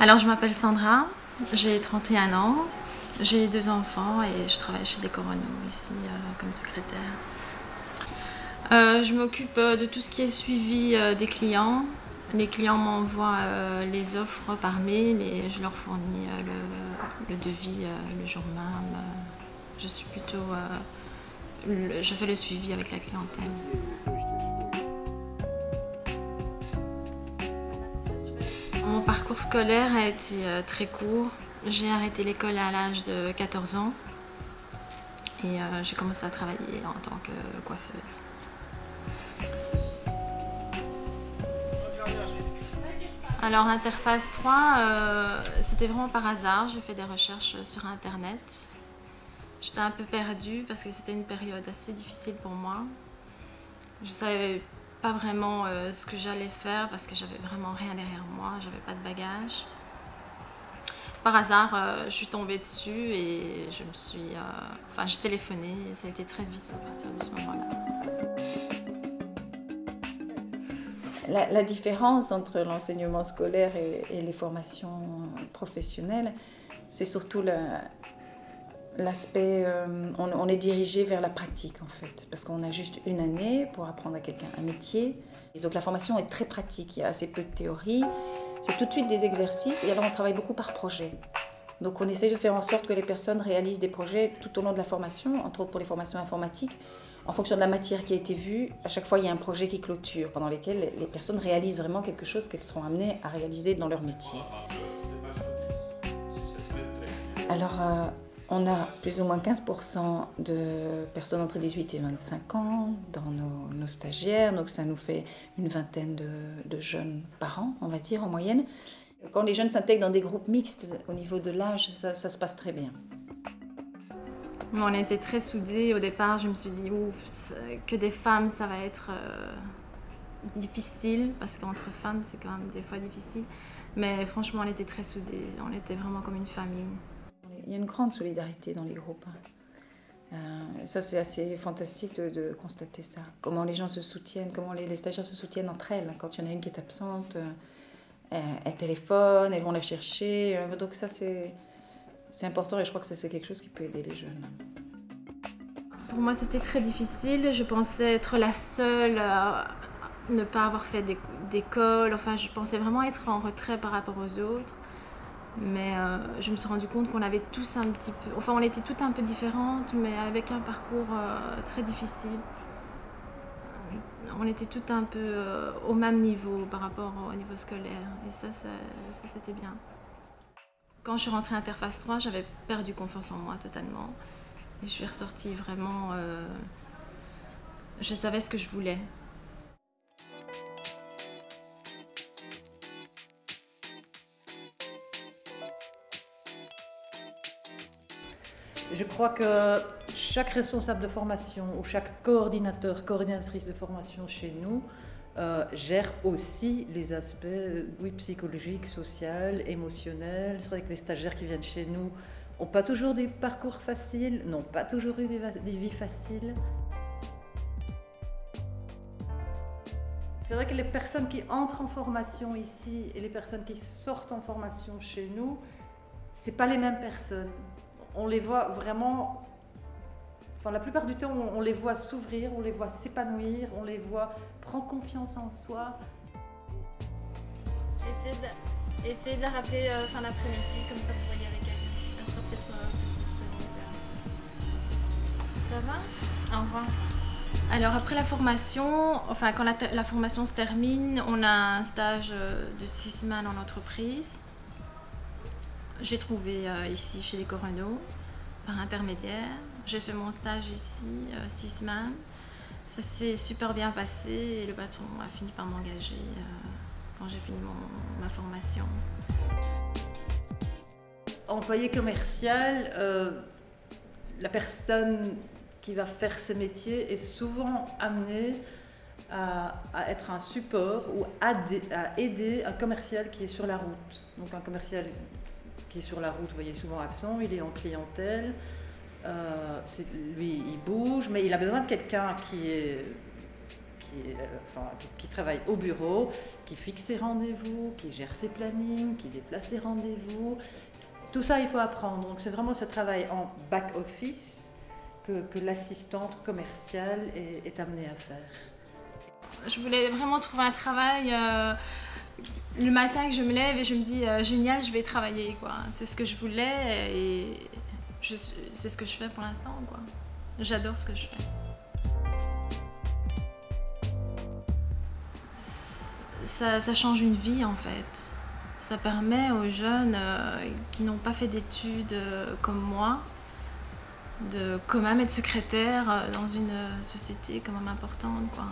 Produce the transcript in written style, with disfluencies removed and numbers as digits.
Alors, je m'appelle Sandra, j'ai 31 ans, j'ai 2 enfants et je travaille chez Décor Renault ici comme secrétaire. Je m'occupe de tout ce qui est suivi des clients. Les clients m'envoient les offres par mail et je leur fournis le devis le jour même. Je suis plutôt... je fais le suivi avec la clientèle. Mon parcours scolaire a été très court. J'ai arrêté l'école à l'âge de 14 ans et j'ai commencé à travailler en tant que coiffeuse. Alors Interface 3, c'était vraiment par hasard. J'ai fait des recherches sur internet. J'étais un peu perdue parce que c'était une période assez difficile pour moi. Je ne savais pas vraiment ce que j'allais faire parce que j'avais vraiment rien derrière moi, j'avais pas de bagages. Par hasard, je suis tombée dessus et je me suis... enfin, j'ai téléphoné et ça a été très vite à partir de ce moment-là. La différence entre l'enseignement scolaire et les formations professionnelles, c'est surtout l'aspect, on est dirigé vers la pratique en fait, parce qu'on a juste une année pour apprendre à quelqu'un un métier. Et donc la formation est très pratique, il y a assez peu de théorie, c'est tout de suite des exercices et alors on travaille beaucoup par projet. Donc on essaie de faire en sorte que les personnes réalisent des projets tout au long de la formation, entre autres pour les formations informatiques. En fonction de la matière qui a été vue, à chaque fois il y a un projet qui clôture, pendant lequel les personnes réalisent vraiment quelque chose qu'elles seront amenées à réaliser dans leur métier. Alors, on a plus ou moins 15% de personnes entre 18 et 25 ans dans nos stagiaires, donc ça nous fait une vingtaine de jeunes par an, on va dire, en moyenne. Quand les jeunes s'intègrent dans des groupes mixtes, au niveau de l'âge, ça se passe très bien. On était très soudés. Au départ, je me suis dit, ouf, que des femmes, ça va être difficile, parce qu'entre femmes, c'est quand même des fois difficile. Mais franchement, on était très soudés. On était vraiment comme une famille. Il y a une grande solidarité dans les groupes. Ça, c'est assez fantastique de constater ça. Comment les gens se soutiennent, comment les stagiaires se soutiennent entre elles. Quand il y en a une qui est absente, elles téléphonent, elles vont la chercher. Donc ça, c'est important et je crois que c'est quelque chose qui peut aider les jeunes. Pour moi, c'était très difficile. Je pensais être la seule à ne pas avoir fait d'école. Enfin, je pensais vraiment être en retrait par rapport aux autres. Mais je me suis rendu compte qu'on avait tous un petit peu... Enfin, on était toutes un peu différentes, mais avec un parcours très difficile. On était toutes un peu au même niveau par rapport au niveau scolaire. Et ça c'était bien. Quand je suis rentrée à Interface 3, j'avais perdu confiance en moi totalement. Et je suis ressortie vraiment... je savais ce que je voulais. Je crois que chaque responsable de formation ou chaque coordinateur, coordinatrice de formation chez nous gère aussi les aspects psychologiques, sociaux, émotionnels. C'est vrai que les stagiaires qui viennent chez nous n'ont pas toujours des parcours faciles, n'ont pas toujours eu des vies faciles. C'est vrai que les personnes qui entrent en formation ici et les personnes qui sortent en formation chez nous, ce n'est pas les mêmes personnes. On les voit vraiment, enfin la plupart du temps, on les voit s'ouvrir, on les voit s'épanouir, on les voit prendre confiance en soi. Essayez de la rappeler fin d'après-midi, comme ça vous voyez avec elle. Elle sera peut-être plus disponible. Ça va? Au revoir. Alors après la formation, enfin quand la formation se termine, on a un stage de 6 semaines en entreprise. J'ai trouvé ici chez Décor Renault par intermédiaire. J'ai fait mon stage ici 6 semaines. Ça s'est super bien passé et le patron a fini par m'engager quand j'ai fini ma formation. Employé commercial, la personne qui va faire ce métier est souvent amenée à être un support ou à aider un commercial qui est sur la route. Donc un commercial qui est sur la route, vous voyez, souvent absent, il est en clientèle, lui il bouge, mais il a besoin de quelqu'un qui qui travaille au bureau, qui fixe ses rendez-vous, qui gère ses plannings, qui déplace les rendez-vous. Tout ça, il faut apprendre. Donc c'est vraiment ce travail en back-office que l'assistante commerciale est amenée à faire. Je voulais vraiment trouver un travail le matin que je me lève et je me dis génial, je vais travailler, quoi. C'est ce que je voulais et c'est ce que je fais pour l'instant, quoi. J'adore ce que je fais. Ça change une vie, en fait. Ça permet aux jeunes qui n'ont pas fait d'études comme moi de quand même être secrétaire dans une société quand même importante, quoi.